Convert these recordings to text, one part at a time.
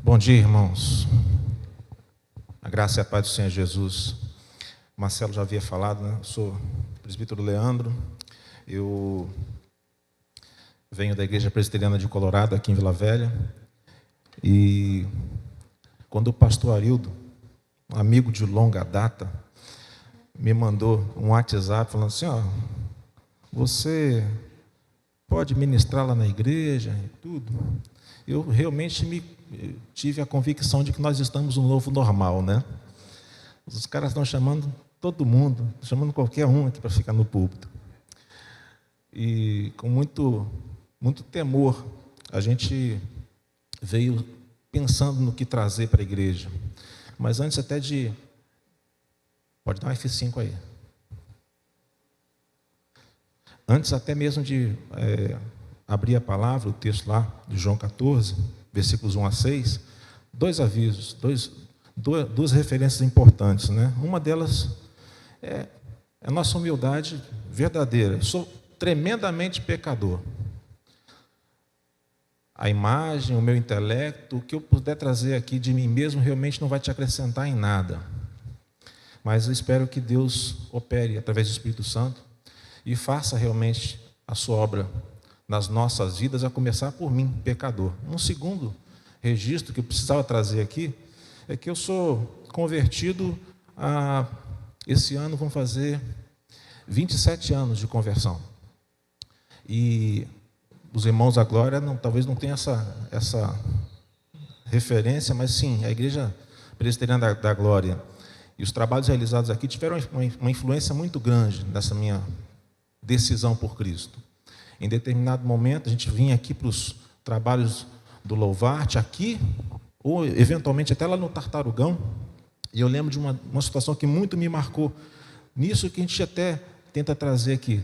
Bom dia, irmãos. A graça e a paz do Senhor Jesus. O Marcelo já havia falado, né? Eu sou presbítero Leandro. Eu venho da Igreja Presbiteriana de Colorado, aqui em Vila Velha. E quando o pastor Arildo, um amigo de longa data, me mandou um WhatsApp falando assim, você pode ministrar lá na igreja e tudo. Eu realmente tive a convicção de que nós estamos no novo normal, né? Os caras estão chamando todo mundo, chamando qualquer um aqui para ficar no púlpito. E com muito temor, a gente veio pensando no que trazer para a igreja. Mas antes até de... Pode dar um F5 aí. Antes até mesmo de abrir a palavra, o texto lá de João 14, versículos 1 a 6, dois avisos, duas referências importantes, né? Uma delas é a nossa humildade verdadeira. Eu sou tremendamente pecador. A imagem, o meu intelecto, o que eu puder trazer aqui de mim mesmo realmente não vai te acrescentar em nada. Mas eu espero que Deus opere através do Espírito Santo e faça realmente a sua obra nas nossas vidas, a começar por mim, pecador. Um segundo registro que eu precisava trazer aqui é que eu sou convertido esse ano vão fazer 27 anos de conversão. E os irmãos da Glória talvez não tenham essa referência, mas sim, a Igreja Presbiteriana da Glória e os trabalhos realizados aqui tiveram uma influência muito grande nessa minha decisão por Cristo. Em determinado momento, a gente vinha aqui para os trabalhos do Louvarte, aqui, ou eventualmente até lá no Tartarugão, e eu lembro de uma situação que muito me marcou, nisso que a gente até tenta trazer aqui.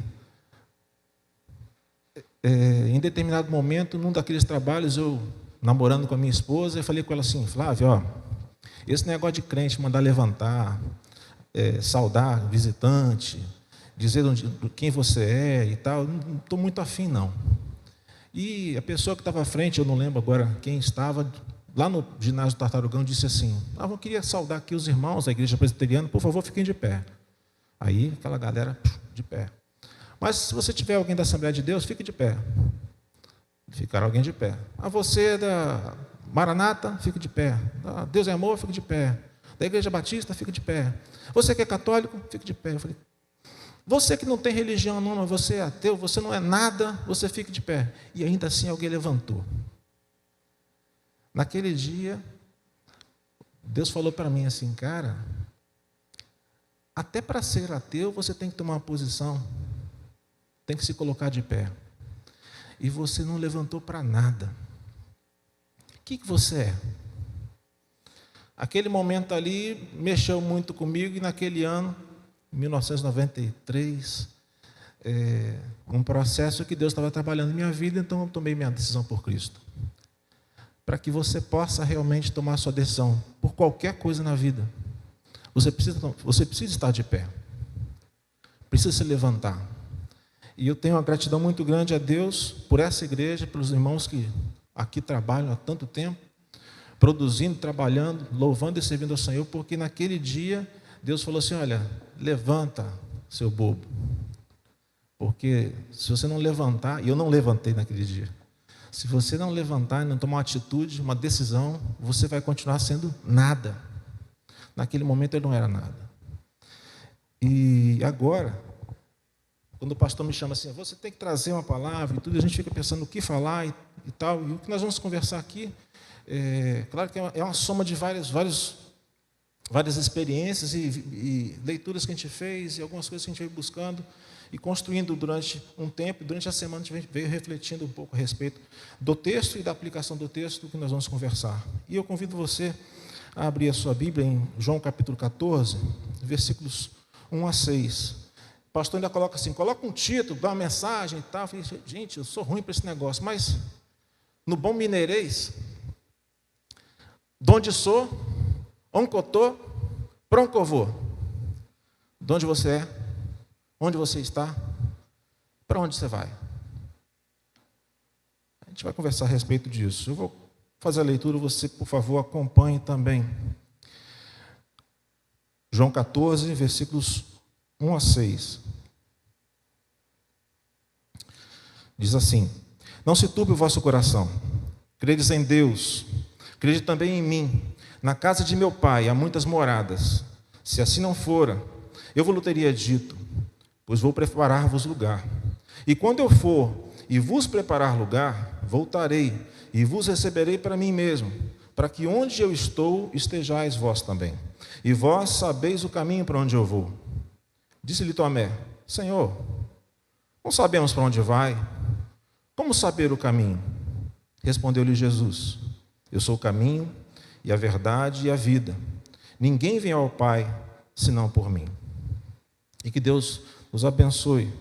Em determinado momento, num daqueles trabalhos, eu, namorando com a minha esposa, eu falei com ela assim, Flávia, esse negócio de crente mandar levantar, saudar visitante, dizer quem você é e tal, não estou muito afim, não. E a pessoa que estava à frente, eu não lembro agora quem estava, lá no ginásio do Tartarugão, disse assim, eu queria saudar aqui os irmãos da Igreja Presbiteriana, por favor, fiquem de pé. Aí, aquela galera, de pé. Mas se você tiver alguém da Assembleia de Deus, fique de pé. Ficaram alguém de pé. Você é da Maranata, fique de pé. Deus é amor, fique de pé. Da Igreja Batista, fique de pé. Você que é católico, fique de pé. Eu falei, você que não tem religião não, mas você é ateu, você não é nada, você fique de pé. E ainda assim alguém levantou. Naquele dia, Deus falou para mim assim, cara, até para ser ateu você tem que tomar uma posição, tem que se colocar de pé. E você não levantou para nada. O que você é? Aquele momento ali mexeu muito comigo e naquele ano, 1993, um processo que Deus estava trabalhando na minha vida, então eu tomei minha decisão por Cristo. Para que você possa realmente tomar a sua decisão por qualquer coisa na vida, você precisa estar de pé, precisa se levantar. E eu tenho uma gratidão muito grande a Deus por essa igreja, pelos irmãos que aqui trabalham há tanto tempo, produzindo, trabalhando, louvando e servindo ao Senhor, porque naquele dia Deus falou assim, olha, levanta, seu bobo. Porque se você não levantar, e eu não levantei naquele dia, se você não levantar e não tomar uma atitude, uma decisão, você vai continuar sendo nada. Naquele momento eu não era nada. E agora, quando o pastor me chama assim, você tem que trazer uma palavra e tudo, a gente fica pensando o que falar e tal, e o que nós vamos conversar aqui, claro que é uma soma de várias experiências e leituras que a gente fez e algumas coisas que a gente veio buscando e construindo durante um tempo. Durante a semana a gente veio refletindo um pouco a respeito do texto e da aplicação do texto que nós vamos conversar. E eu convido você a abrir a sua Bíblia em João capítulo 14, versículos 1 a 6. O pastor ainda coloca assim, coloca um título, dá uma mensagem e tal. Eu falei, gente, eu sou ruim para esse negócio, mas no bom mineirês, de onde sou, onde eu estou, para onde eu vou? De onde você é? Onde você está? Para onde você vai? A gente vai conversar a respeito disso. Eu vou fazer a leitura, você, por favor, acompanhe também. João 14, versículos 1 a 6. Diz assim: Não se turbe o vosso coração. Credes em Deus, crede também em mim. Na casa de meu pai há muitas moradas. Se assim não fora, eu vos teria dito, pois vou preparar-vos lugar. E quando eu for e vos preparar lugar, voltarei e vos receberei para mim mesmo, para que onde eu estou estejais vós também. E vós sabeis o caminho para onde eu vou. Disse-lhe Tomé: Senhor, não sabemos para onde vai. Como saber o caminho? Respondeu-lhe Jesus: Eu sou o caminho e a verdade e a vida. Ninguém vem ao Pai senão por mim. E que Deus nos abençoe,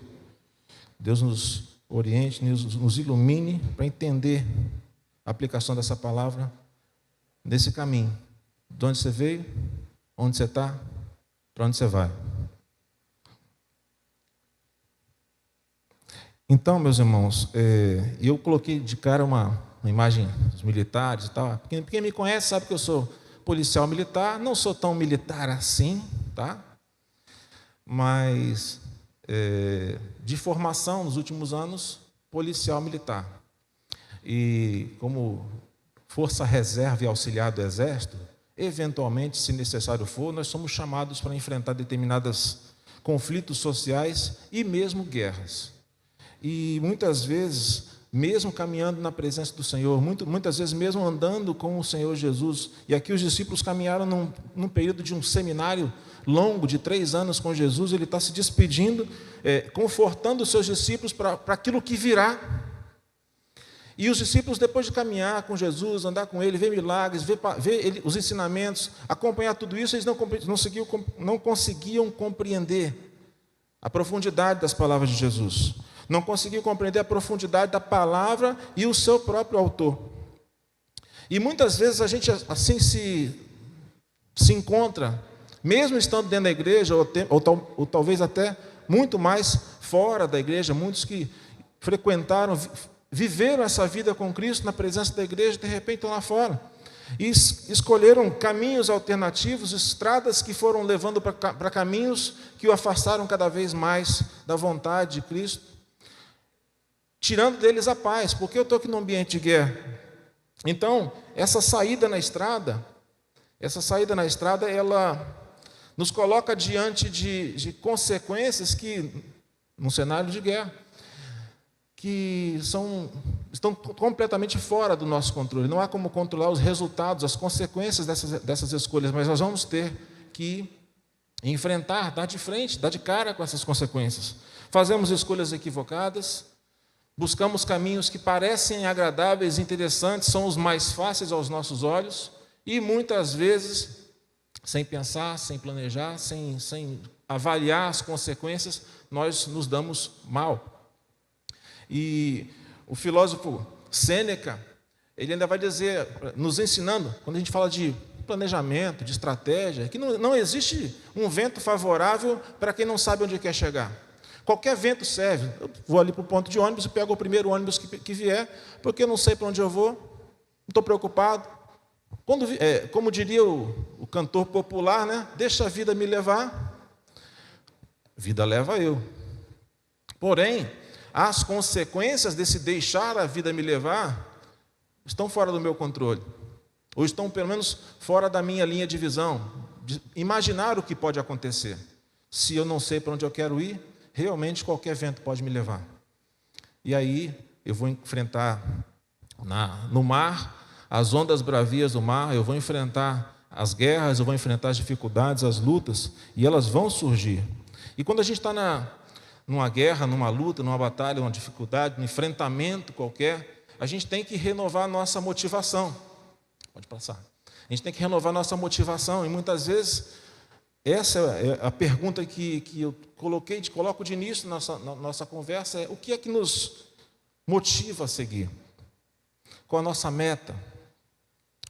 Deus nos oriente, nos ilumine para entender a aplicação dessa palavra nesse caminho. De onde você veio, onde você está, para onde você vai. Então, meus irmãos, eu coloquei de cara uma imagem dos militares e tal. Quem me conhece sabe que eu sou policial militar, não sou tão militar assim, tá? Mas de formação nos últimos anos, policial militar. E como força reserva e auxiliar do Exército, eventualmente, se necessário for, nós somos chamados para enfrentar determinados conflitos sociais e mesmo guerras. E muitas vezes, mesmo caminhando na presença do Senhor, muitas vezes mesmo andando com o Senhor Jesus, e aqui os discípulos caminharam num período de um seminário longo, de 3 anos com Jesus, ele está se despedindo, confortando os seus discípulos para aquilo que virá. E os discípulos, depois de caminhar com Jesus, andar com ele, ver milagres, ver os ensinamentos, acompanhar tudo isso, eles não conseguiam compreender a profundidade das palavras de Jesus. Não conseguiam compreender a profundidade da palavra e o seu próprio autor. E muitas vezes a gente assim se encontra, mesmo estando dentro da igreja, ou talvez até muito mais fora da igreja, muitos que frequentaram, viveram essa vida com Cristo na presença da igreja, de repente estão lá fora. E escolheram caminhos alternativos, estradas que foram levando para caminhos que o afastaram cada vez mais da vontade de Cristo, tirando deles a paz, porque eu estou aqui num ambiente de guerra. Então, essa saída na estrada, ela nos coloca diante de consequências que, num cenário de guerra, que estão completamente fora do nosso controle. Não há como controlar os resultados, as consequências dessas escolhas, mas nós vamos ter que enfrentar, dar de frente, dar de cara com essas consequências. Fazemos escolhas equivocadas, buscamos caminhos que parecem agradáveis e interessantes, são os mais fáceis aos nossos olhos, e muitas vezes, sem pensar, sem planejar, sem avaliar as consequências, nós nos damos mal. E o filósofo Sêneca, ele ainda vai dizer, nos ensinando, quando a gente fala de planejamento, de estratégia, que não existe um vento favorável para quem não sabe onde quer chegar. Qualquer vento serve. Eu vou ali para o ponto de ônibus e pego o primeiro ônibus que vier, porque eu não sei para onde eu vou, não estou preocupado. Como diria o cantor popular, né? Deixa a vida me levar, vida leva eu. Porém, as consequências desse deixar a vida me levar estão fora do meu controle, ou estão pelo menos fora da minha linha de visão, de imaginar o que pode acontecer. Se eu não sei para onde eu quero ir, realmente qualquer vento pode me levar. E aí eu vou enfrentar no mar as ondas bravias do mar, eu vou enfrentar as guerras, eu vou enfrentar as dificuldades, as lutas, e elas vão surgir. E quando a gente está numa guerra, numa luta, numa batalha, numa dificuldade, num enfrentamento qualquer, a gente tem que renovar a nossa motivação. Pode passar. A gente tem que renovar a nossa motivação, e muitas vezes essa é a pergunta que eu coloco de início na nossa conversa, o que é que nos motiva a seguir? Qual a nossa meta?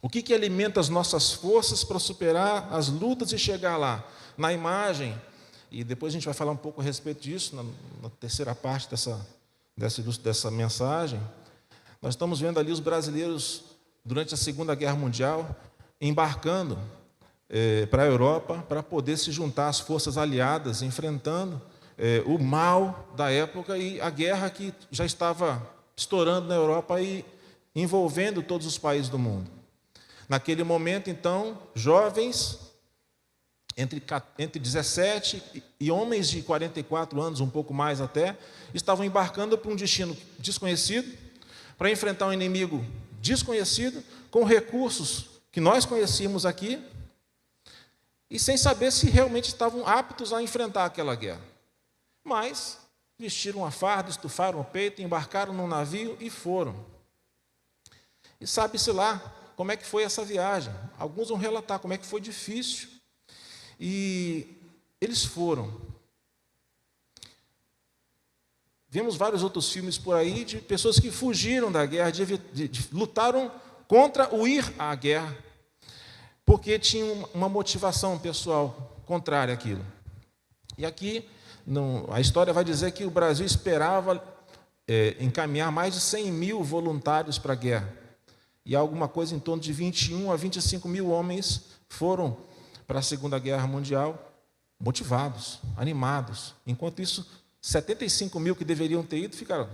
O que alimenta as nossas forças para superar as lutas e chegar lá? Na imagem, e depois a gente vai falar um pouco a respeito disso, na terceira parte dessa mensagem, nós estamos vendo ali os brasileiros durante a Segunda Guerra Mundial, embarcando para a Europa para poder se juntar às forças aliadas, enfrentando o mal da época e a guerra que já estava estourando na Europa e envolvendo todos os países do mundo. Naquele momento, então, jovens entre 17 e homens de 44 anos, um pouco mais até, estavam embarcando para um destino desconhecido, para enfrentar um inimigo desconhecido, com recursos que nós conhecíamos aqui, e sem saber se realmente estavam aptos a enfrentar aquela guerra. Mas vestiram a farda, estufaram o peito, embarcaram num navio e foram. E sabe-se lá como é que foi essa viagem. Alguns vão relatar como é que foi difícil. E eles foram. Vemos vários outros filmes por aí de pessoas que fugiram da guerra, lutaram contra o ir à guerra, porque tinham uma motivação pessoal contrária àquilo. E aqui, a história vai dizer que o Brasil esperava encaminhar mais de 100 mil voluntários para a guerra. E alguma coisa em torno de 21 a 25 mil homens foram para a Segunda Guerra Mundial, motivados, animados. Enquanto isso, 75 mil que deveriam ter ido ficaram,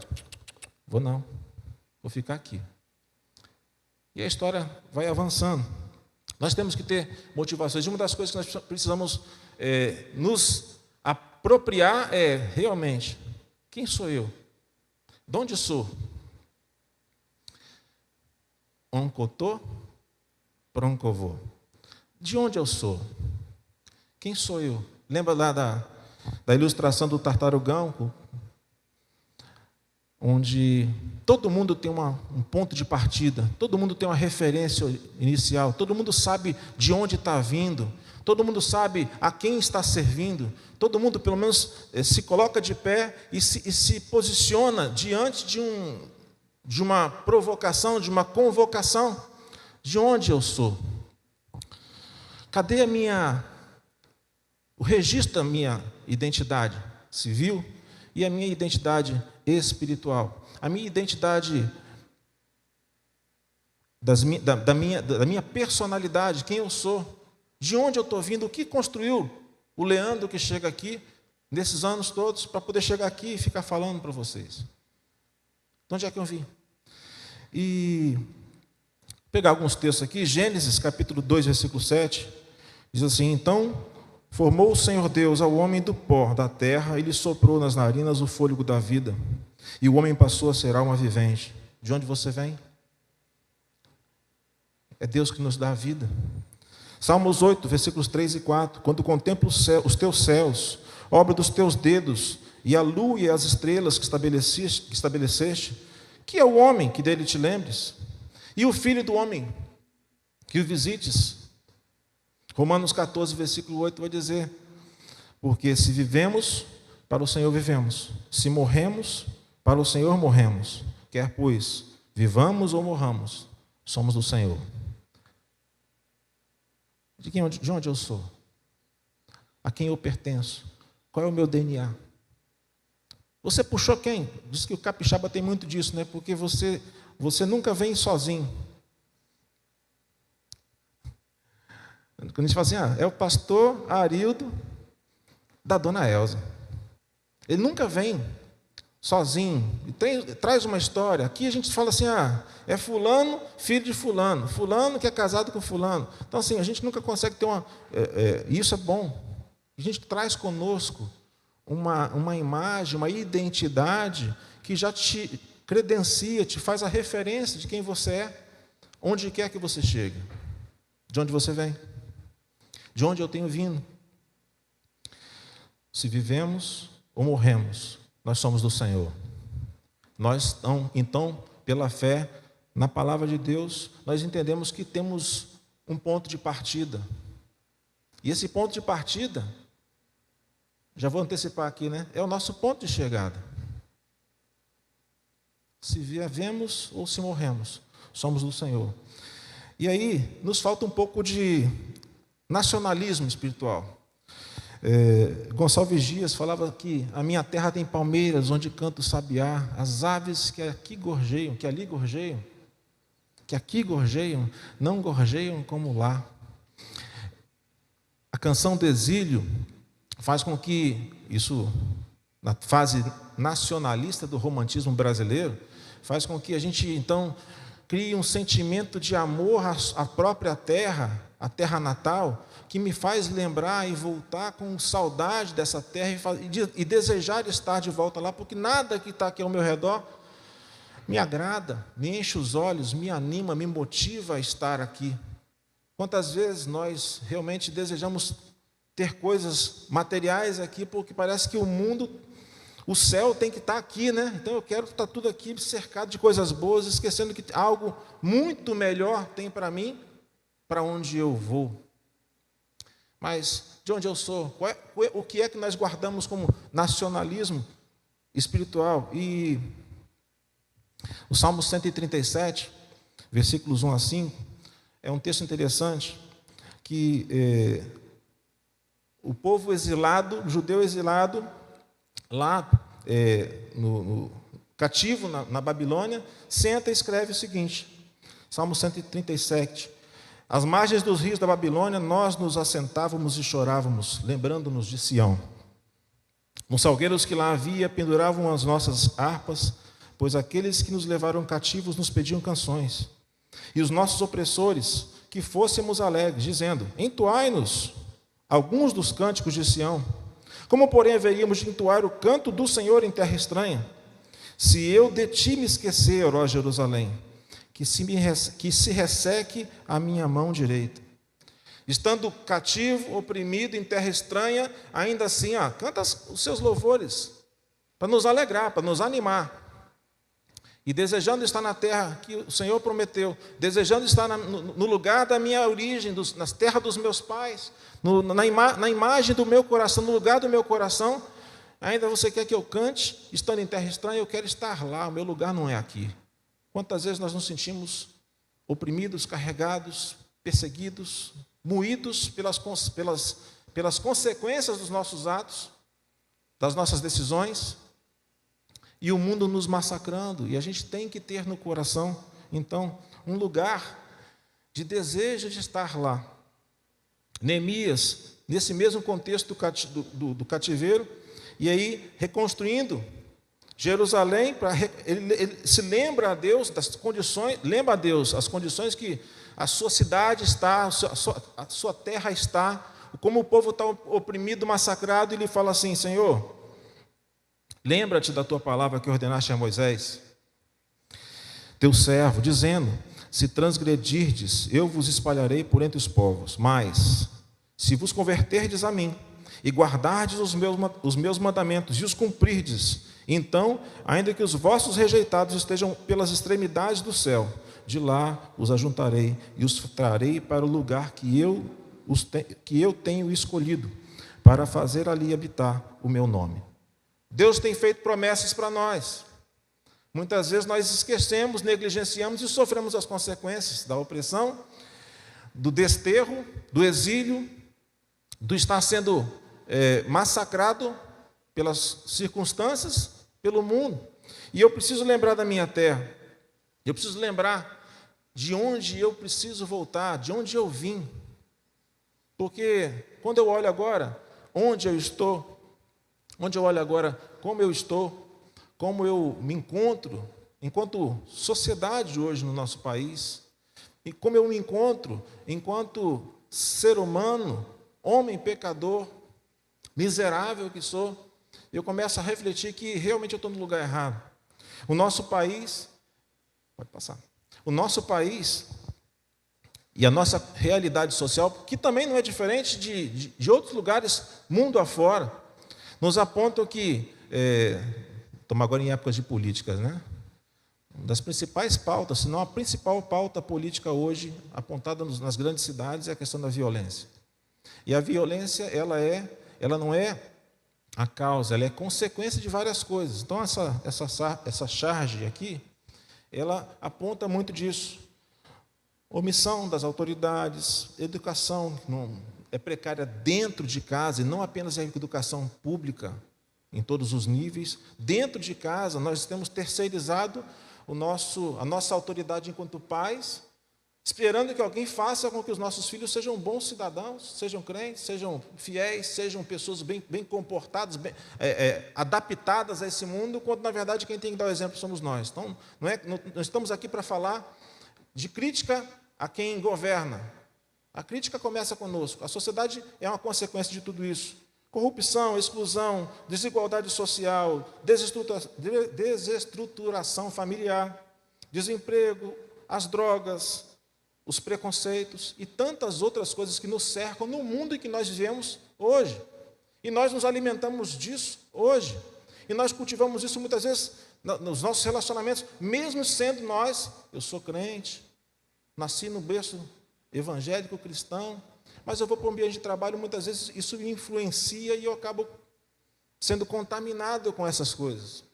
vou não, vou ficar aqui. E a história vai avançando. Nós temos que ter motivações. E uma das coisas que nós precisamos nos apropriar é, realmente, quem sou eu? De onde sou? Oncotô, proncovô. De onde eu sou? Quem sou eu? Lembra lá da ilustração do tartarugão, onde todo mundo tem um ponto de partida, todo mundo tem uma referência inicial, todo mundo sabe de onde está vindo, todo mundo sabe a quem está servindo, todo mundo, pelo menos, se coloca de pé e se posiciona diante de uma provocação, de uma convocação. De onde eu sou? Cadê o registro da minha identidade civil e a minha identidade espiritual? A minha identidade da minha personalidade, quem eu sou? De onde eu estou vindo? O que construiu o Leandro que chega aqui, nesses anos todos, para poder chegar aqui e ficar falando para vocês? De onde é que eu vim? E pegar alguns textos aqui, Gênesis capítulo 2, versículo 7, diz assim: então formou o Senhor Deus ao homem do pó da terra e lhe soprou nas narinas o fôlego da vida, e o homem passou a ser alma vivente. De onde você vem? É Deus que nos dá a vida. Salmos 8, versículos 3 e 4, quando contemplo os teus céus, obra dos teus dedos, e a lua e as estrelas que estabeleceste, que é o homem que dele te lembres, e o filho do homem que o visites. Romanos 14, versículo 8 vai dizer: porque se vivemos, para o Senhor vivemos, se morremos, para o Senhor morremos, quer pois vivamos ou morramos, somos do Senhor. De onde eu sou? A quem eu pertenço? Qual é o meu DNA? Você puxou quem? Diz que o capixaba tem muito disso, né? Porque você nunca vem sozinho. Quando a gente fala assim, é o pastor Arildo da dona Elza. Ele nunca vem sozinho. E traz uma história. Aqui a gente fala assim, é fulano, filho de fulano. Fulano que é casado com fulano. Então, assim, a gente nunca consegue ter isso é bom. A gente traz conosco uma imagem, uma identidade que já te credencia, te faz a referência de quem você é, onde quer que você chegue, de onde você vem, de onde eu tenho vindo. Se vivemos ou morremos, nós somos do Senhor. Nós, então, pela fé na palavra de Deus, nós entendemos que temos um ponto de partida. E esse ponto de partida, já vou antecipar aqui, né? É o nosso ponto de chegada. Se vivemos ou se morremos, somos do Senhor. E aí, nos falta um pouco de nacionalismo espiritual. Gonçalves Dias falava que a minha terra tem palmeiras onde canta o sabiá, as aves que ali gorjeiam. que aqui gorjeiam, não gorjeiam como lá. A canção do exílio faz com que, isso na fase nacionalista do romantismo brasileiro, faz com que a gente, então, crie um sentimento de amor à própria terra, à terra natal, que me faz lembrar e voltar com saudade dessa terra e desejar estar de volta lá, porque nada que está aqui ao meu redor me agrada, me enche os olhos, me anima, me motiva a estar aqui. Quantas vezes nós realmente desejamos ter coisas materiais aqui, porque parece que o mundo, o céu tem que estar aqui, né? Então eu quero estar tudo aqui cercado de coisas boas, esquecendo que algo muito melhor tem para mim, para onde eu vou. Mas de onde eu sou? O que é que nós guardamos como nacionalismo espiritual? E o Salmo 137, versículos 1 a 5, é um texto interessante, que o povo exilado, o judeu exilado, lá no cativo na Babilônia, senta e escreve o seguinte, Salmo 137, às margens dos rios da Babilônia, nós nos assentávamos e chorávamos, lembrando-nos de Sião. Nos salgueiros que lá havia, penduravam as nossas harpas, pois aqueles que nos levaram cativos nos pediam canções. E os nossos opressores, que fôssemos alegres, dizendo, entoai-nos alguns dos cânticos de Sião. Como, porém, haveríamos de entoar o canto do Senhor em terra estranha? Se eu de ti me esquecer, ó Jerusalém, que se resseque a minha mão direita. Estando cativo, oprimido, em terra estranha, ainda assim, canta os seus louvores, para nos alegrar, para nos animar. E desejando estar na terra que o Senhor prometeu, desejando estar no lugar da minha origem, na terra dos meus pais, na imagem do meu coração, no lugar do meu coração, ainda você quer que eu cante, estando em terra estranha, eu quero estar lá, o meu lugar não é aqui. Quantas vezes nós nos sentimos oprimidos, carregados, perseguidos, moídos pelas consequências dos nossos atos, das nossas decisões, e o mundo nos massacrando, e a gente tem que ter no coração, então, um lugar de desejo de estar lá. Neemias, nesse mesmo contexto do cativeiro, e aí reconstruindo Jerusalém, ele se lembra a Deus das condições, lembra a Deus as condições que a sua cidade está, a sua terra está, como o povo está oprimido, massacrado, e ele fala assim, Senhor, lembra-te da tua palavra que ordenaste a Moisés, teu servo, dizendo, se transgredirdes, eu vos espalharei por entre os povos, mas, se vos converterdes a mim, e guardardes os meus mandamentos, e os cumprirdes, então, ainda que os vossos rejeitados estejam pelas extremidades do céu, de lá os ajuntarei, e os trarei para o lugar que eu tenho escolhido, para fazer ali habitar o meu nome. Deus tem feito promessas para nós. Muitas vezes nós esquecemos, negligenciamos e sofremos as consequências da opressão, do desterro, do exílio, do estar sendo massacrado pelas circunstâncias, pelo mundo. E eu preciso lembrar da minha terra. Eu preciso lembrar de onde eu preciso voltar, de onde eu vim. Porque quando eu olho agora, onde eu estou, onde eu olho agora, como eu estou, como eu me encontro, enquanto sociedade hoje no nosso país, e como eu me encontro enquanto ser humano, homem pecador, miserável que sou, eu começo a refletir que realmente eu estou no lugar errado. O nosso país, pode passar, o nosso país e a nossa realidade social, que também não é diferente de outros lugares, mundo afora, nos apontam que, estamos agora em épocas de políticas, né? Uma das principais pautas, se não a principal pauta política hoje, apontada nas grandes cidades, é a questão da violência. E a violência, ela não é a causa, ela é consequência de várias coisas. Então, essa charge aqui, ela aponta muito disso. Omissão das autoridades, educação não é precária dentro de casa, e não apenas a educação pública, em todos os níveis. Dentro de casa, nós temos terceirizado a nossa autoridade enquanto pais, esperando que alguém faça com que os nossos filhos sejam bons cidadãos, sejam crentes, sejam fiéis, sejam pessoas bem comportadas, adaptadas a esse mundo, quando, na verdade, quem tem que dar o exemplo somos nós. Então, não estamos aqui para falar de crítica a quem governa. A crítica começa conosco. A sociedade é uma consequência de tudo isso. Corrupção, exclusão, desigualdade social, desestruturação familiar, desemprego, as drogas, os preconceitos e tantas outras coisas que nos cercam no mundo em que nós vivemos hoje. E nós nos alimentamos disso hoje. E nós cultivamos isso muitas vezes nos nossos relacionamentos, mesmo sendo nós, eu sou crente, nasci no berço evangélico cristão, mas eu vou para o ambiente de trabalho, muitas vezes isso me influencia e eu acabo sendo contaminado com essas coisas.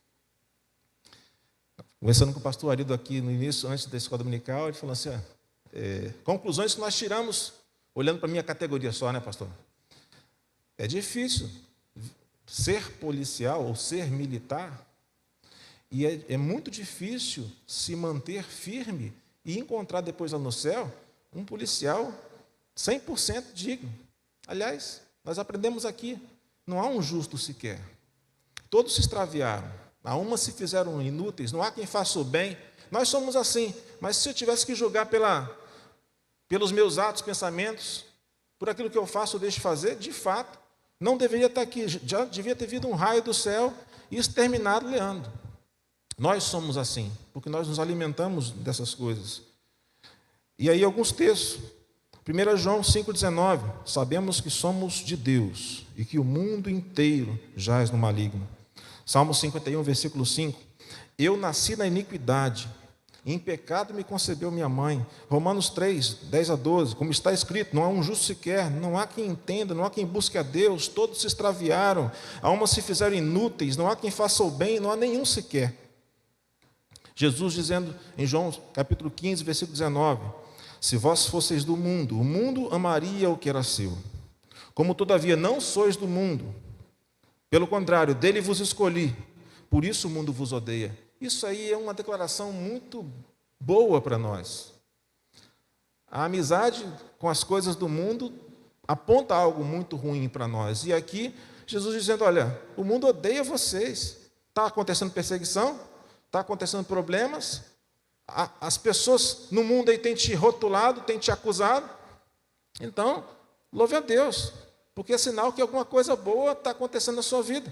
Conversando com o pastor Arido aqui no início, antes da escola dominical, ele falou assim, conclusões que nós tiramos, olhando para a minha categoria só, né, pastor? É difícil ser policial ou ser militar, e é muito difícil se manter firme e encontrar depois lá no céu um policial 100% digno. Aliás, nós aprendemos aqui, não há um justo sequer. Todos se extraviaram, a uma se fizeram inúteis, não há quem faça o bem. Nós somos assim, mas se eu tivesse que julgar pelos meus atos, pensamentos, por aquilo que eu faço ou deixo de fazer, de fato, não deveria estar aqui, já devia ter vindo um raio do céu e exterminado Leandro. Nós somos assim, porque nós nos alimentamos dessas coisas. E aí alguns textos. 1 João 5,19, sabemos que somos de Deus e que o mundo inteiro jaz no maligno. Salmo 51, versículo 5, eu nasci na iniquidade, e em pecado me concebeu minha mãe. Romanos 3, 10 a 12, como está escrito, não há um justo sequer, não há quem entenda, não há quem busque a Deus, todos se extraviaram, a uma se fizeram inúteis, não há quem faça o bem, não há nenhum sequer. Jesus dizendo em João capítulo 15, versículo 19, se vós fosseis do mundo, o mundo amaria o que era seu. Como todavia não sois do mundo, pelo contrário, dele vos escolhi, por isso o mundo vos odeia. Isso aí é uma declaração muito boa para nós. A amizade com as coisas do mundo aponta algo muito ruim para nós. E aqui, Jesus dizendo, olha, o mundo odeia vocês. Está acontecendo perseguição, está acontecendo problemas, as pessoas no mundo aí têm te rotulado, têm te acusado. Então, louve a Deus, porque é sinal que alguma coisa boa está acontecendo na sua vida.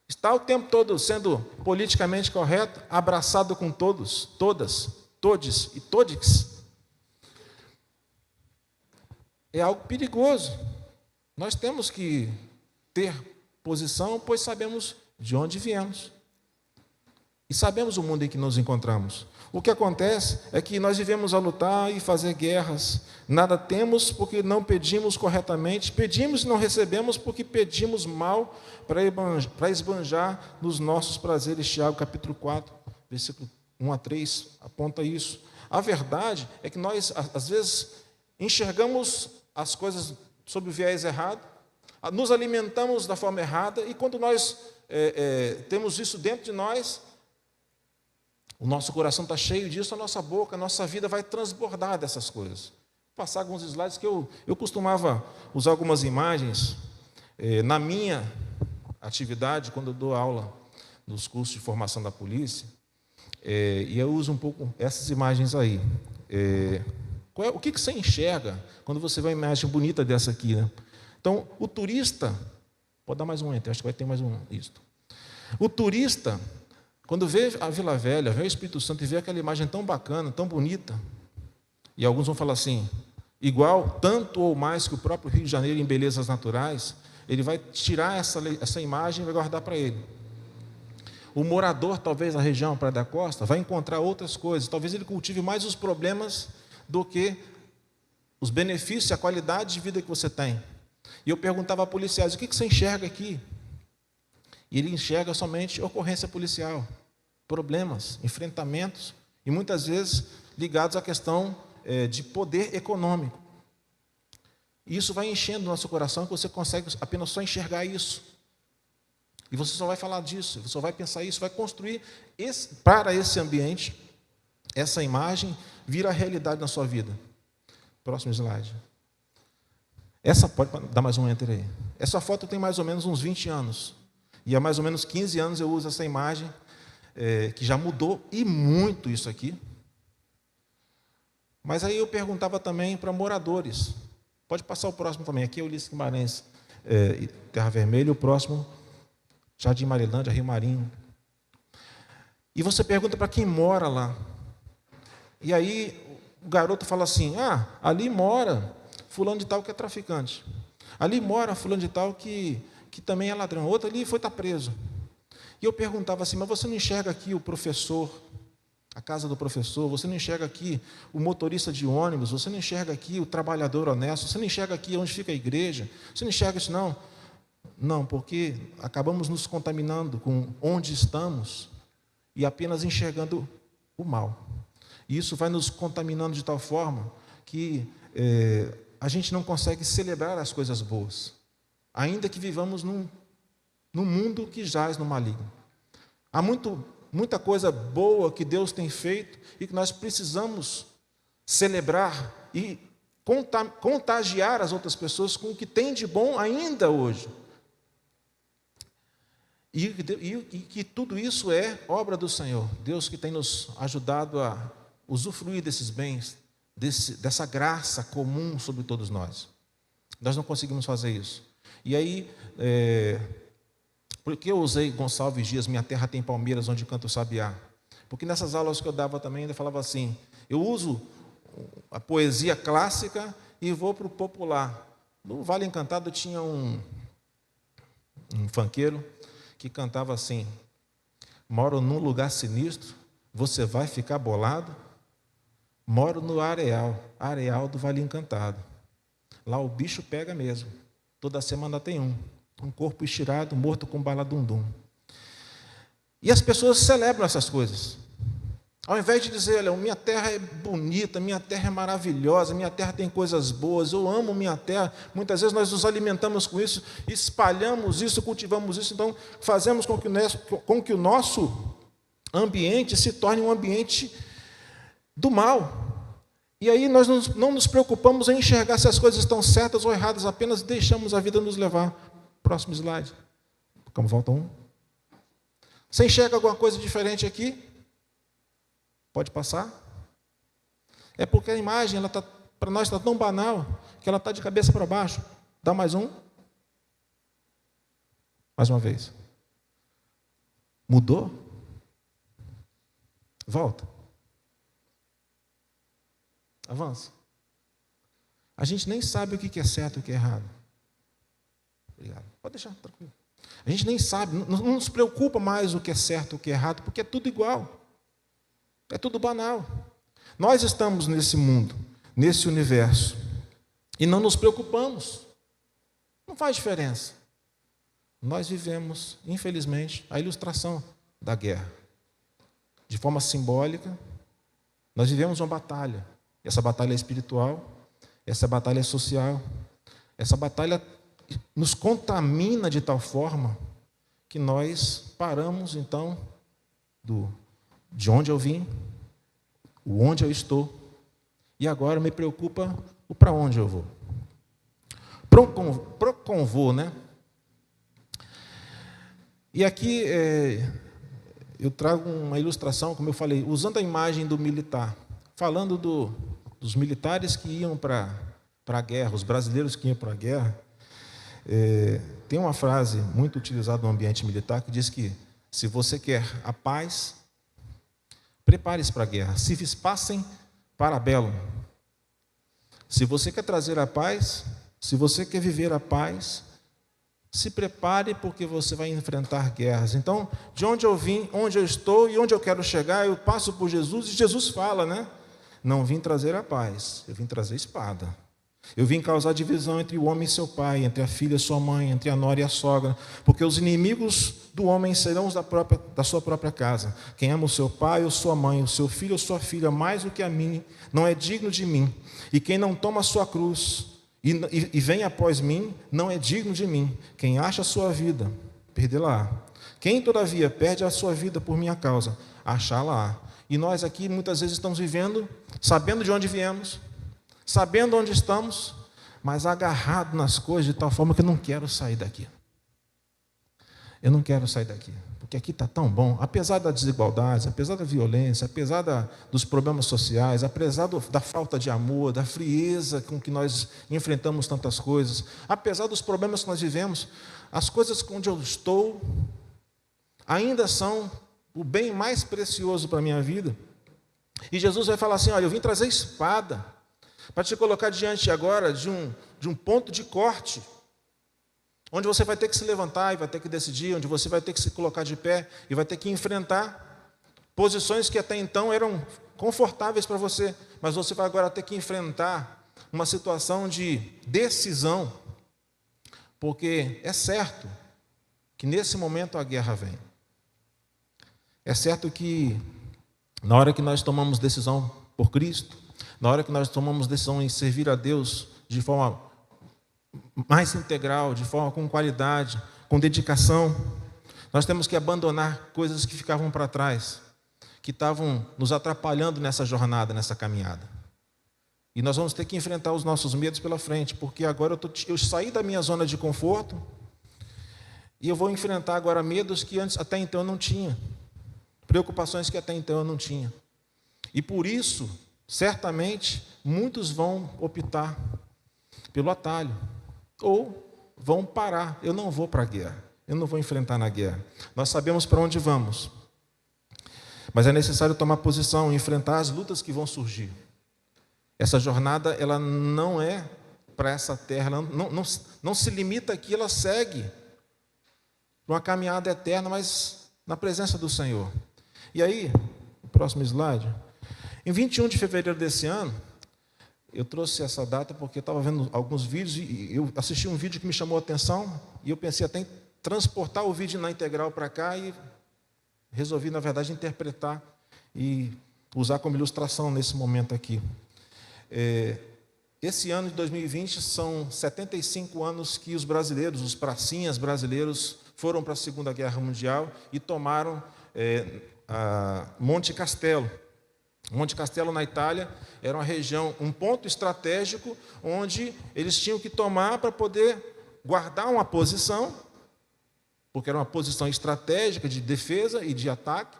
Está o tempo todo sendo politicamente correto, abraçado com todos, todas, todes e todix. É algo perigoso. Nós temos que ter posição, pois sabemos de onde viemos. E sabemos o mundo em que nos encontramos. O que acontece é que nós vivemos a lutar e fazer guerras. Nada temos porque não pedimos corretamente. Pedimos e não recebemos porque pedimos mal para esbanjar nos nossos prazeres. Tiago capítulo 4, versículo 1 a 3, aponta isso. A verdade é que nós, às vezes, enxergamos as coisas sob o viés errado, nos alimentamos da forma errada, e quando nós temos isso dentro de nós, o nosso coração está cheio disso, a nossa boca, a nossa vida vai transbordar dessas coisas. Vou passar alguns slides que eu costumava usar algumas imagens na minha atividade, quando eu dou aula nos cursos de formação da polícia, e eu uso um pouco essas imagens aí. O que você enxerga quando você vê uma imagem bonita dessa aqui, né? Então, o turista, pode dar mais um enter, acho que vai ter mais um, isso. O turista, quando vê a Vila Velha, vê o Espírito Santo e vê aquela imagem tão bacana, tão bonita, e alguns vão falar assim, igual, tanto ou mais que o próprio Rio de Janeiro em belezas naturais, ele vai tirar essa imagem e vai guardar para ele. O morador, talvez, da região Praia da Costa, vai encontrar outras coisas, talvez ele cultive mais os problemas do que os benefícios e a qualidade de vida que você tem. E eu perguntava a policiais, o que você enxerga aqui? E ele enxerga somente ocorrência policial, problemas, enfrentamentos, e muitas vezes ligados à questão de poder econômico. E isso vai enchendo o nosso coração, que você consegue apenas só enxergar isso. E você só vai falar disso, você só vai pensar isso, vai construir para esse ambiente, essa imagem vira realidade na sua vida. Próximo slide. Essa, pode dar mais um enter aí. Essa foto tem mais ou menos uns 20 anos. E há mais ou menos 15 anos eu uso essa imagem, que já mudou, e muito isso aqui. Mas aí eu perguntava também para moradores. Pode passar o próximo também. Aqui é Ulisses Guimarães, Terra Vermelha, o próximo, Jardim Marilândia, Rio Marinho. E você pergunta para quem mora lá. E aí o garoto fala assim, ali mora fulano de tal que é traficante. Ali mora fulano de tal que também é ladrão. Outro ali estar preso. E eu perguntava assim, mas você não enxerga aqui o professor, a casa do professor, você não enxerga aqui o motorista de ônibus, você não enxerga aqui o trabalhador honesto, você não enxerga aqui onde fica a igreja, você não enxerga isso não? Não, porque acabamos nos contaminando com onde estamos e apenas enxergando o mal. E isso vai nos contaminando de tal forma que a gente não consegue celebrar as coisas boas, ainda que vivamos num mundo que jaz no maligno. Há muita coisa boa que Deus tem feito e que nós precisamos celebrar e contagiar as outras pessoas com o que tem de bom ainda hoje. E que tudo isso é obra do Senhor, Deus que tem nos ajudado a usufruir desses bens, dessa graça comum sobre todos nós. Nós não conseguimos fazer isso. E aí, por que eu usei Gonçalves Dias, Minha Terra Tem Palmeiras, Onde Canta o Sabiá? Porque nessas aulas que eu dava também, eu falava assim, eu uso a poesia clássica e vou para o popular. No Vale Encantado tinha um funkeiro que cantava assim, moro num lugar sinistro, você vai ficar bolado? Moro no areal do Vale Encantado. Lá o bicho pega mesmo. Toda semana tem um corpo estirado, morto com bala dum-dum. E as pessoas celebram essas coisas. Ao invés de dizer, olha, minha terra é bonita, minha terra é maravilhosa, minha terra tem coisas boas, eu amo minha terra. Muitas vezes nós nos alimentamos com isso, espalhamos isso, cultivamos isso, então fazemos com que o nosso ambiente se torne um ambiente do mal. E aí nós não nos preocupamos em enxergar se as coisas estão certas ou erradas, apenas deixamos a vida nos levar. Próximo slide. Como volta um. Você enxerga alguma coisa diferente aqui? Pode passar? É porque a imagem, para nós está tão banal, que ela está de cabeça para baixo. Dá mais um. Mais uma vez. Mudou? Volta. Avança. A gente nem sabe o que é certo e o que é errado. Obrigado. Pode deixar, tranquilo. A gente nem sabe, não nos preocupa mais o que é certo e o que é errado, porque é tudo igual. É tudo banal. Nós estamos nesse mundo, nesse universo, e não nos preocupamos. Não faz diferença. Nós vivemos, infelizmente, a ilustração da guerra. De forma simbólica, nós vivemos uma batalha. Essa batalha é espiritual, essa batalha é social, essa batalha nos contamina de tal forma que nós paramos, então, de onde eu vim, o onde eu estou, e agora me preocupa o para onde eu vou. Proconvô, né? E aqui eu trago uma ilustração, como eu falei, usando a imagem do militar, falando dos militares que iam para a guerra, os brasileiros que iam para a guerra. Tem uma frase muito utilizada no ambiente militar que diz que se você quer a paz, prepare-se para a guerra. Civis pacem para bellum. Se você quer trazer a paz, se você quer viver a paz, se prepare porque você vai enfrentar guerras. Então, de onde eu vim, onde eu estou e onde eu quero chegar, eu passo por Jesus e Jesus fala, né? Não vim trazer a paz, eu vim trazer espada. Eu vim causar divisão entre o homem e seu pai, entre a filha e sua mãe, entre a nora e a sogra, porque os inimigos do homem serão os da sua própria casa. Quem ama o seu pai ou sua mãe, o seu filho ou sua filha, mais do que a mim, não é digno de mim. E quem não toma a sua cruz e vem após mim, não é digno de mim. Quem acha a sua vida, perdê-la-á. Quem, todavia, perde a sua vida por minha causa, achá-la-á. E nós aqui, muitas vezes, estamos vivendo, sabendo de onde viemos, sabendo onde estamos, mas agarrado nas coisas de tal forma que eu não quero sair daqui. Eu não quero sair daqui, porque aqui está tão bom, apesar das desigualdades, apesar da violência, apesar dos problemas sociais, apesar da falta de amor, da frieza com que nós enfrentamos tantas coisas, apesar dos problemas que nós vivemos, as coisas onde eu estou ainda são o bem mais precioso para a minha vida. E Jesus vai falar assim: olha, eu vim trazer espada para te colocar diante agora de um ponto de corte, onde você vai ter que se levantar e vai ter que decidir, onde você vai ter que se colocar de pé e vai ter que enfrentar posições que até então eram confortáveis para você, mas você vai agora ter que enfrentar uma situação de decisão, porque é certo que nesse momento a guerra vem. É certo que na hora que nós tomamos decisão por Cristo, na hora que nós tomamos decisão em servir a Deus de forma mais integral, de forma com qualidade, com dedicação, nós temos que abandonar coisas que ficavam para trás, que estavam nos atrapalhando nessa jornada, nessa caminhada. E nós vamos ter que enfrentar os nossos medos pela frente, porque agora eu saí da minha zona de conforto e eu vou enfrentar agora medos que até então eu não tinha, preocupações que até então eu não tinha. E por isso, certamente, muitos vão optar pelo atalho, ou vão parar. Eu não vou para a guerra, eu não vou enfrentar na guerra. Nós sabemos para onde vamos, mas é necessário tomar posição, enfrentar as lutas que vão surgir. Essa jornada, ela não é para essa terra, não se limita aqui, ela segue para uma caminhada eterna, mas na presença do Senhor. E aí, o próximo slide. Em 21 de fevereiro desse ano, eu trouxe essa data porque eu estava vendo alguns vídeos e eu assisti um vídeo que me chamou a atenção e eu pensei até em transportar o vídeo na integral para cá e resolvi, na verdade, interpretar e usar como ilustração nesse momento aqui. Esse ano de 2020 são 75 anos que os brasileiros, os pracinhas brasileiros, foram para a Segunda Guerra Mundial e tomaram Monte Castelo. Monte Castelo, na Itália, era uma região, um ponto estratégico, onde eles tinham que tomar para poder guardar uma posição, porque era uma posição estratégica de defesa e de ataque,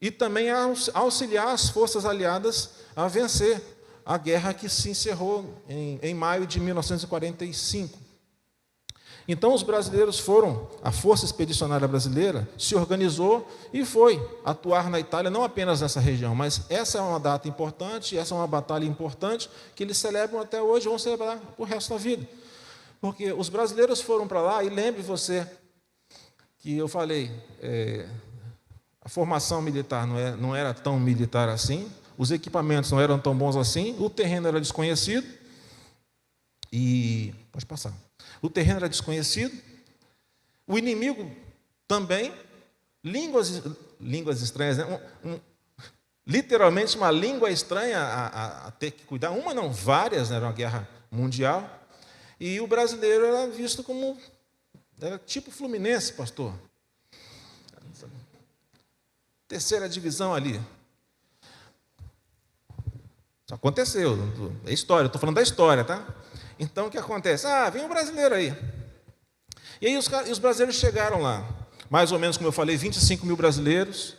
e também auxiliar as forças aliadas a vencer a guerra que se encerrou em maio de 1945. Então, os brasileiros a Força Expedicionária Brasileira se organizou e foi atuar na Itália, não apenas nessa região, mas essa é uma data importante, essa é uma batalha importante, que eles celebram até hoje, vão celebrar o resto da vida. Porque os brasileiros foram para lá, e lembre você que eu falei, a formação militar não era tão militar assim, os equipamentos não eram tão bons assim, o terreno era desconhecido, e... pode passar. O terreno era desconhecido, o inimigo também, línguas estranhas, né? Literalmente uma língua estranha a ter que cuidar, uma não, várias, né? Era uma guerra mundial, e o brasileiro era visto como, era tipo Fluminense, pastor, terceira divisão ali. Isso aconteceu, é história, estou falando da história, tá? Então, o que acontece? Vem um brasileiro aí. E aí os brasileiros chegaram lá. Mais ou menos, como eu falei, 25 mil brasileiros.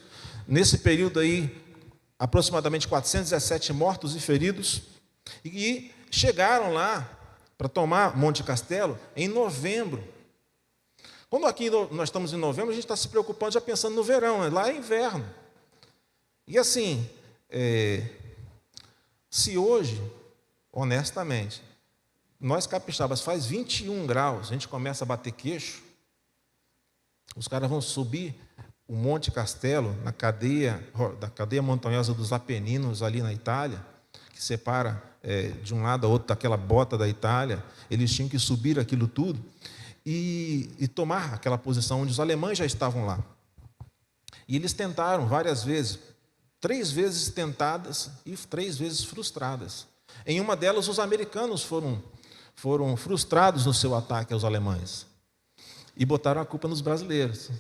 Nesse período aí, aproximadamente 417 mortos e feridos. E chegaram lá para tomar Monte Castelo em novembro. Quando aqui nós estamos em novembro, a gente está se preocupando já pensando no verão, né? Lá é inverno. E assim, se hoje, honestamente, nós capixabas faz 21 graus, a gente começa a bater queixo, os caras vão subir o Monte Castelo, da cadeia montanhosa dos Apeninos, ali na Itália, que separa de um lado a outro daquela bota da Itália, eles tinham que subir aquilo tudo e tomar aquela posição onde os alemães já estavam lá. E eles tentaram várias vezes, 3 vezes tentadas e 3 vezes frustradas. Em uma delas, os americanos foram frustrados no seu ataque aos alemães. E botaram a culpa nos brasileiros.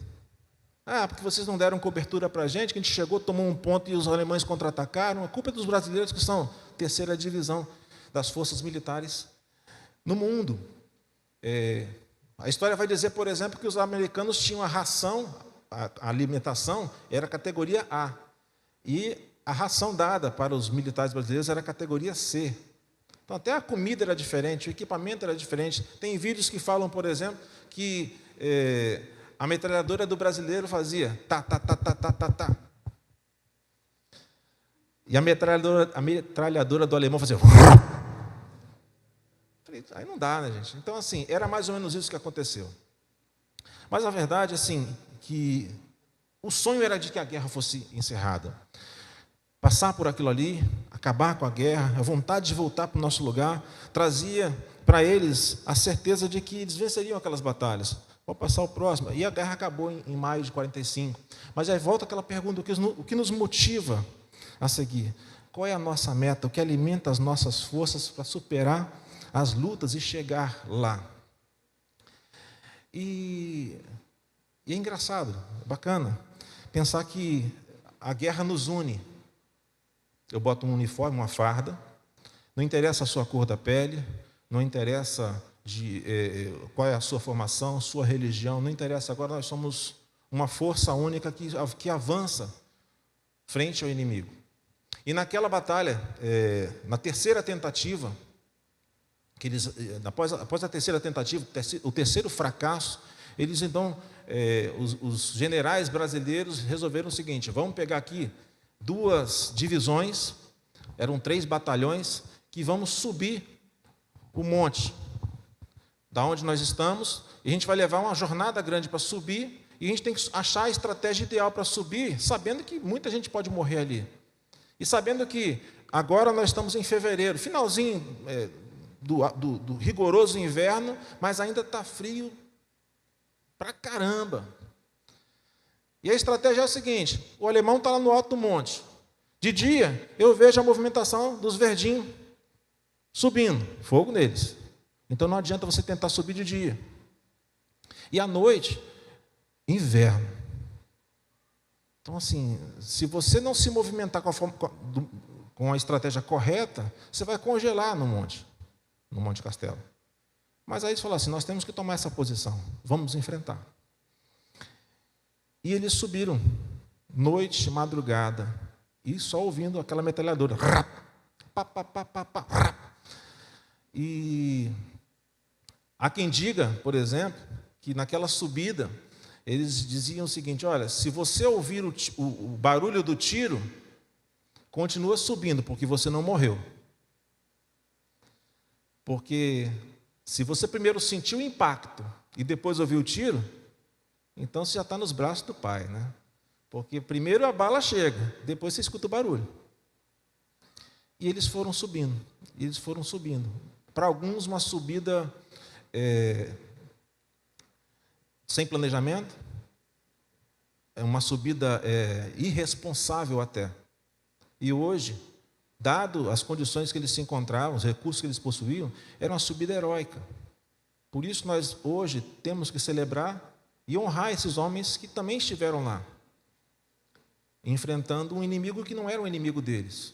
Ah, porque vocês não deram cobertura para a gente, que a gente chegou, tomou um ponto e os alemães contra-atacaram. A culpa é dos brasileiros, que são terceira divisão das forças militares no mundo. A história vai dizer, por exemplo, que os americanos tinham a ração, a alimentação era categoria A. E a ração dada para os militares brasileiros era categoria C. Então, até a comida era diferente, o equipamento era diferente. Tem vídeos que falam, por exemplo, que a metralhadora do brasileiro fazia tá, tá, tá, tá, tá, tá, tá. E a metralhadora do alemão fazia... Aí não dá, né, gente? Então, assim, era mais ou menos isso que aconteceu. Mas a verdade, assim, que o sonho era de que a guerra fosse encerrada. Passar por aquilo ali, acabar com a guerra, a vontade de voltar para o nosso lugar, trazia para eles a certeza de que eles venceriam aquelas batalhas. Vou passar o próximo. E a guerra acabou em maio de 45. Mas aí volta aquela pergunta, o que nos motiva a seguir? Qual é a nossa meta? O que alimenta as nossas forças para superar as lutas e chegar lá? E é engraçado, bacana, pensar que a guerra nos une. Eu boto um uniforme, uma farda, não interessa a sua cor da pele, não interessa qual é a sua formação, sua religião, não interessa. Agora nós somos uma força única que avança frente ao inimigo. E naquela batalha, na terceira tentativa, após a terceira tentativa, o terceiro fracasso, eles então, os generais brasileiros resolveram o seguinte: vamos pegar aqui 2 divisões, eram 3 batalhões, que vamos subir o monte, da onde nós estamos, e a gente vai levar uma jornada grande para subir, e a gente tem que achar a estratégia ideal para subir, sabendo que muita gente pode morrer ali. E sabendo que agora nós estamos em fevereiro, finalzinho do rigoroso inverno, mas ainda está frio pra caramba. E a estratégia é a seguinte: o alemão está lá no alto do monte. De dia, eu vejo a movimentação dos verdinhos subindo, fogo neles. Então não adianta você tentar subir de dia. E à noite, inverno. Então, assim, se você não se movimentar com a estratégia correta, você vai congelar no Monte Castelo. Mas aí eles falaram assim: nós temos que tomar essa posição, vamos enfrentar. E eles subiram, noite, madrugada, e só ouvindo aquela metralhadora. E há quem diga, por exemplo, que naquela subida, eles diziam o seguinte: olha, se você ouvir o barulho do tiro, continua subindo, porque você não morreu. Porque se você primeiro sentiu o impacto e depois ouviu o tiro, então você já está nos braços do Pai, né? Porque primeiro a bala chega, depois você escuta o barulho. E eles foram subindo, Para alguns, uma subida sem planejamento, uma subida irresponsável até. E hoje, dado as condições que eles se encontravam, os recursos que eles possuíam, era uma subida heróica. Por isso nós hoje temos que celebrar e honrar esses homens que também estiveram lá, enfrentando um inimigo que não era um inimigo deles,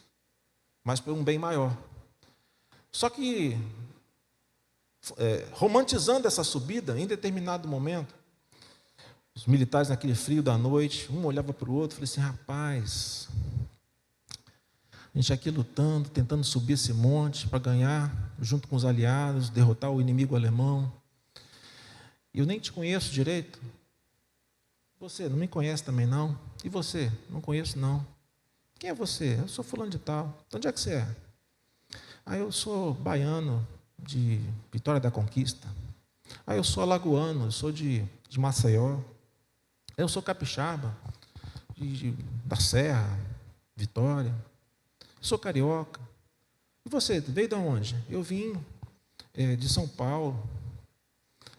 mas por um bem maior. Só que, romantizando essa subida, em determinado momento, os militares naquele frio da noite, um olhava para o outro e falava assim: rapaz, a gente aqui lutando, tentando subir esse monte para ganhar, junto com os aliados, derrotar o inimigo alemão. Eu nem te conheço direito. Você não me conhece também, não? E você? Não conheço, não. Quem é você? Eu sou fulano de tal. De onde é que você é? Eu sou baiano, de Vitória da Conquista. Eu sou alagoano, eu sou de Maceió. Eu sou capixaba, da Serra, Vitória. Sou carioca. E você, veio de onde? Eu vim de São Paulo.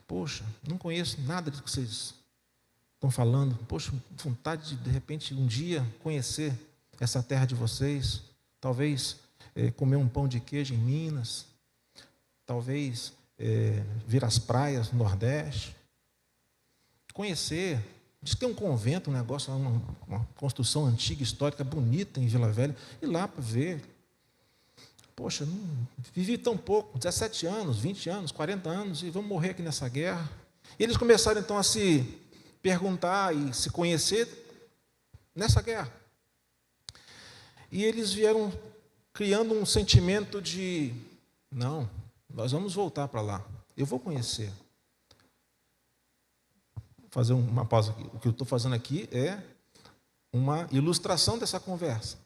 Poxa, não conheço nada do que vocês estão falando. Poxa, vontade de repente, um dia, conhecer essa terra de vocês. Talvez comer um pão de queijo em Minas. Talvez vir às praias do Nordeste. conhecer. Diz que tem um convento, um negócio, uma construção antiga, histórica, bonita em Vila Velha. Ir lá para ver. Poxa, não vivi tão pouco, 17 anos, 20 anos, 40 anos, e vamos morrer aqui nessa guerra. E eles começaram, então, a se perguntar e se conhecer nessa guerra. E eles vieram criando um sentimento de, não, nós vamos voltar para lá, eu vou conhecer. Vou fazer uma pausa aqui. O que eu estou fazendo aqui é uma ilustração dessa conversa.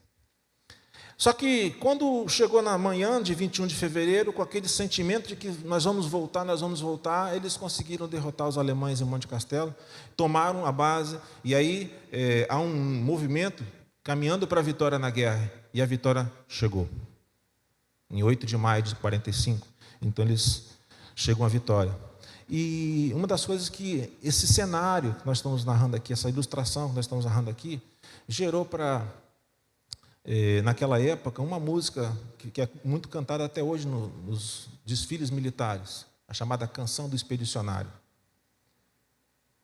Só que, quando chegou na manhã de 21 de fevereiro, com aquele sentimento de que nós vamos voltar, eles conseguiram derrotar os alemães em Monte Castelo, tomaram a base, e aí há um movimento caminhando para a vitória na guerra, e a vitória chegou. Em 8 de maio de 45, então eles chegam à vitória. E uma das coisas que esse cenário que nós estamos narrando aqui, essa ilustração que nós estamos narrando aqui, gerou para... naquela época, uma música que é muito cantada até hoje nos desfiles militares, a chamada Canção do Expedicionário,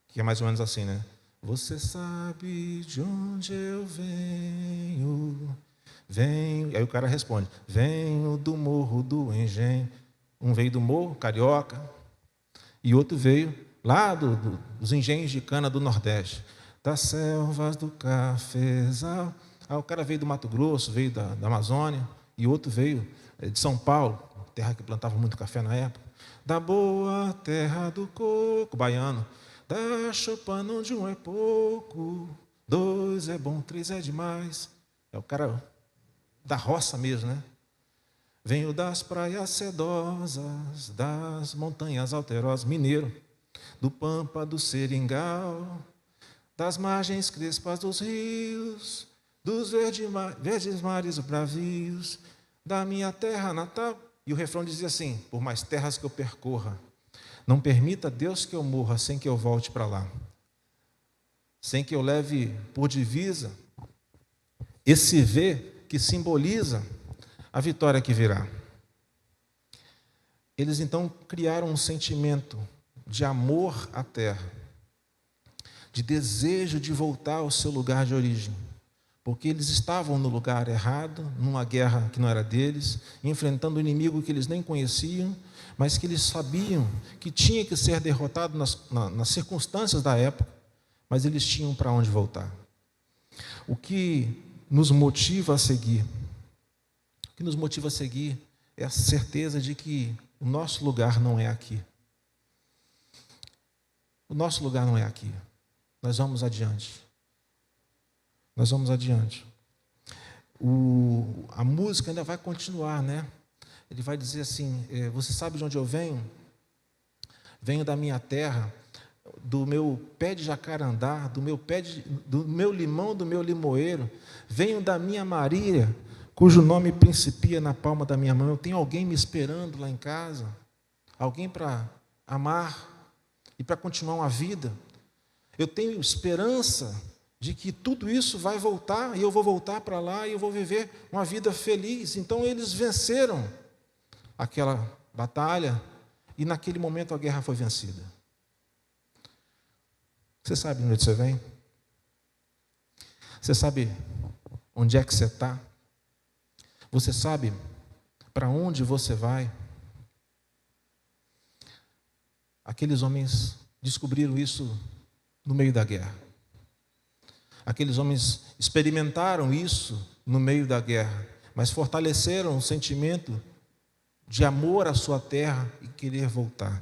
que é mais ou menos assim, né? Você sabe de onde eu venho, aí o cara responde, venho do Morro do Engenho. Um veio do Morro, carioca, e outro veio lá dos engenhos de cana do Nordeste, das selvas do cafezal. O cara veio do Mato Grosso, veio da Amazônia, e outro veio de São Paulo, terra que plantava muito café na época, da boa terra do coco, baiano, da chopana onde um é pouco, 2 é bom, 3 é demais. É o cara da roça mesmo, né? Venho das praias sedosas, das montanhas alterosas, mineiro, do Pampa do Seringal, das margens crespas dos rios, dos verdes mares bravios, da minha terra natal. E o refrão dizia assim, por mais terras que eu percorra, não permita, Deus, que eu morra sem que eu volte para lá, sem que eu leve por divisa esse V que simboliza a vitória que virá. Eles então criaram um sentimento de amor à terra, de desejo de voltar ao seu lugar de origem, porque eles estavam no lugar errado, numa guerra que não era deles, enfrentando um inimigo que eles nem conheciam, mas que eles sabiam que tinha que ser derrotado nas circunstâncias da época, mas eles tinham para onde voltar. O que nos motiva a seguir? O que nos motiva a seguir é a certeza de que o nosso lugar não é aqui. O nosso lugar não é aqui. Nós vamos adiante. Nós vamos adiante. A música ainda vai continuar, né? Ele vai dizer assim, você sabe de onde eu venho? Venho da minha terra, do meu pé de jacarandá, do meu limão, do meu limoeiro. Venho da minha Maria, cujo nome principia na palma da minha mão. Eu tenho alguém me esperando lá em casa, alguém para amar e para continuar uma vida. Eu tenho esperança de que tudo isso vai voltar, e eu vou voltar para lá, e eu vou viver uma vida feliz. Então, eles venceram aquela batalha, e naquele momento a guerra foi vencida. Você sabe de onde você vem? Você sabe onde é que você está? Você sabe para onde você vai? Aqueles homens descobriram isso no meio da guerra. Aqueles homens experimentaram isso no meio da guerra, mas fortaleceram o sentimento de amor à sua terra e querer voltar.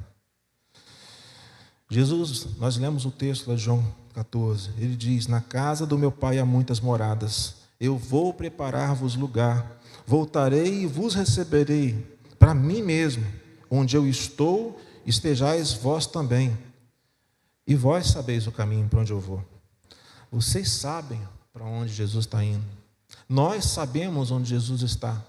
Jesus, nós lemos o texto lá de João 14, ele diz, na casa do meu pai há muitas moradas, eu vou preparar-vos lugar, voltarei e vos receberei para mim mesmo, onde eu estou, estejais vós também, e vós sabeis o caminho para onde eu vou. Vocês sabem para onde Jesus está indo. Nós sabemos onde Jesus está.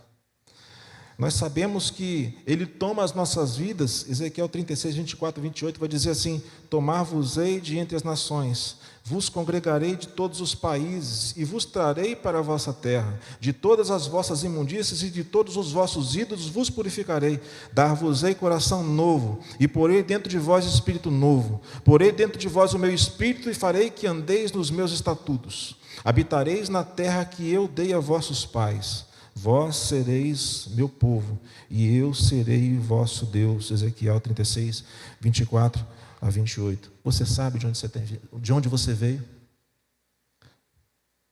Nós sabemos que Ele toma as nossas vidas. Ezequiel 36, 24 e 28 vai dizer assim: tomar-vos-ei de entre as nações, vos congregarei de todos os países, e vos trarei para a vossa terra. De todas as vossas imundícias e de todos os vossos ídolos vos purificarei. Dar-vos-ei coração novo, e porei dentro de vós espírito novo. Porei dentro de vós o meu espírito, e farei que andeis nos meus estatutos. Habitareis na terra que eu dei a vossos pais. Vós sereis meu povo, e eu serei vosso Deus. Ezequiel 36, 24 a 28. Você sabe de onde você veio?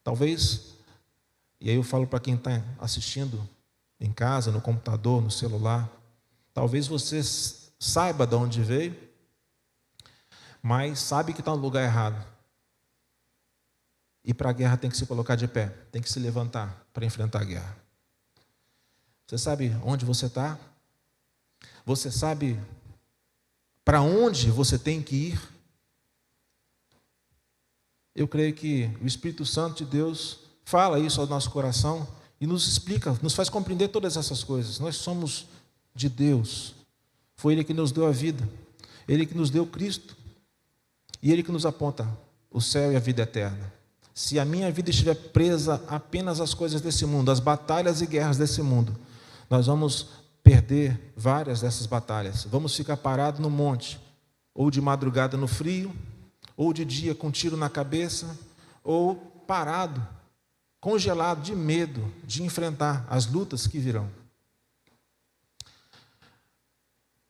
Talvez, e aí eu falo para quem está assistindo em casa, no computador, no celular, talvez você saiba de onde veio, mas sabe que está no lugar errado. E para a guerra tem que se colocar de pé, tem que se levantar para enfrentar a guerra. Você sabe onde você está? Você sabe para onde você tem que ir? Eu creio que o Espírito Santo de Deus fala isso ao nosso coração e nos explica, nos faz compreender todas essas coisas. Nós somos de Deus. Foi Ele que nos deu a vida, Ele que nos deu Cristo e Ele que nos aponta o céu e a vida eterna. Se a minha vida estiver presa apenas às coisas desse mundo, às batalhas e guerras desse mundo, nós vamos perder várias dessas batalhas. Vamos ficar parados no monte, ou de madrugada no frio, ou de dia com tiro na cabeça, ou parado, congelado de medo de enfrentar as lutas que virão.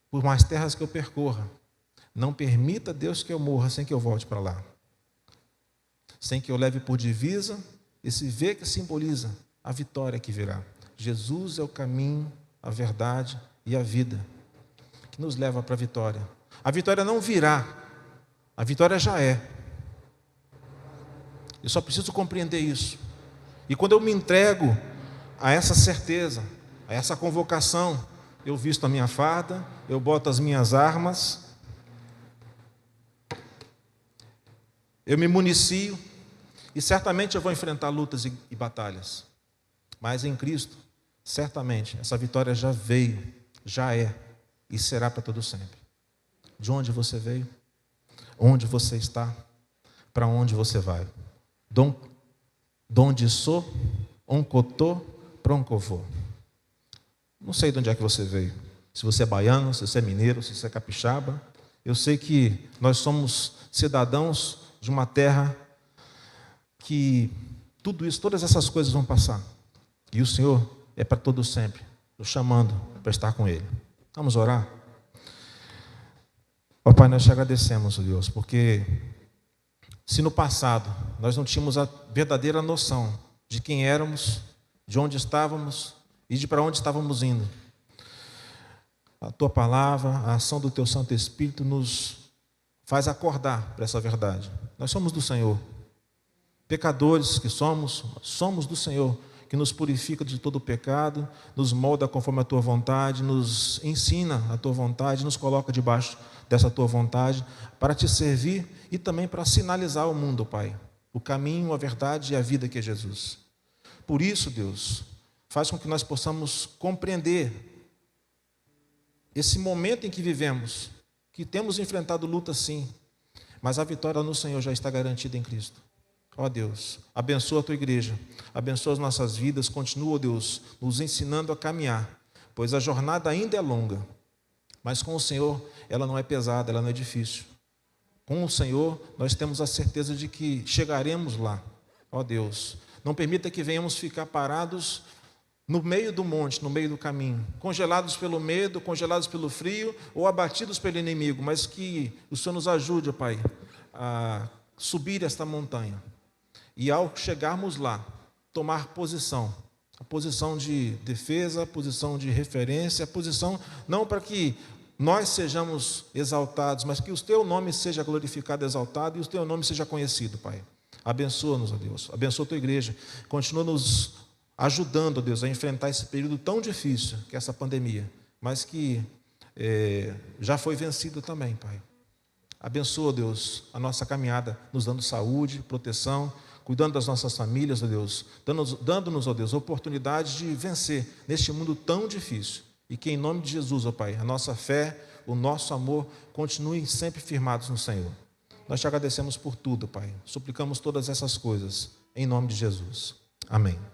Por mais terras que eu percorra, não permita, Deus, que eu morra sem que eu volte para lá. Sem que eu leve por divisa esse V que simboliza a vitória que virá. Jesus é o caminho, a verdade e a vida que nos leva para a vitória. A vitória não virá, a vitória já é. Eu só preciso compreender isso. E quando eu me entrego a essa certeza, a essa convocação, eu visto a minha farda, eu boto as minhas armas, eu me municio, e certamente eu vou enfrentar lutas e batalhas. Mas em Cristo, certamente, essa vitória já veio, já é e será para todo sempre. De onde você veio? Onde você está? Para onde você vai? Donde sou, oncotô, proncovô. Não sei de onde é que você veio. Se você é baiano, se você é mineiro, se você é capixaba. Eu sei que nós somos cidadãos de uma terra que tudo isso, todas essas coisas vão passar. E o Senhor é para todo sempre, nos chamando para estar com Ele. Vamos orar? Ó Pai, nós te agradecemos, Deus, porque se no passado nós não tínhamos a verdadeira noção de quem éramos, de onde estávamos e de para onde estávamos indo, a Tua palavra, a ação do Teu Santo Espírito nos faz acordar para essa verdade. Nós somos do Senhor. Pecadores que somos do Senhor, que nos purifica de todo o pecado, nos molda conforme a Tua vontade, nos ensina a Tua vontade, nos coloca debaixo dessa Tua vontade, para Te servir e também para sinalizar ao mundo, Pai, o caminho, a verdade e a vida que é Jesus. Por isso, Deus, faz com que nós possamos compreender esse momento em que vivemos, que temos enfrentado luta sim, mas a vitória no Senhor já está garantida em Cristo. Ó Deus, abençoa a Tua igreja, abençoa as nossas vidas, continua, Deus, nos ensinando a caminhar, pois a jornada ainda é longa, mas com o Senhor ela não é pesada, ela não é difícil. Com o Senhor nós temos a certeza de que chegaremos lá. Ó Deus, não permita que venhamos ficar parados no meio do monte, no meio do caminho, congelados pelo medo, congelados pelo frio ou abatidos pelo inimigo, mas que o Senhor nos ajude, Pai, a subir esta montanha. E ao chegarmos lá, tomar posição, a posição de defesa, a posição de referência, a posição não para que nós sejamos exaltados, mas que o Teu nome seja glorificado, exaltado e o Teu nome seja conhecido, Pai. Abençoa-nos, ó Deus, abençoa a Tua igreja, continua nos ajudando, ó Deus, a enfrentar esse período tão difícil que é essa pandemia, mas que já foi vencido também, Pai. Abençoa, Deus, a nossa caminhada, nos dando saúde, proteção, cuidando das nossas famílias, ó Deus, dando-nos, ó Deus, a oportunidade de vencer neste mundo tão difícil. E que em nome de Jesus, ó Pai, a nossa fé, o nosso amor continuem sempre firmados no Senhor. Nós te agradecemos por tudo, Pai. Suplicamos todas essas coisas em nome de Jesus. Amém.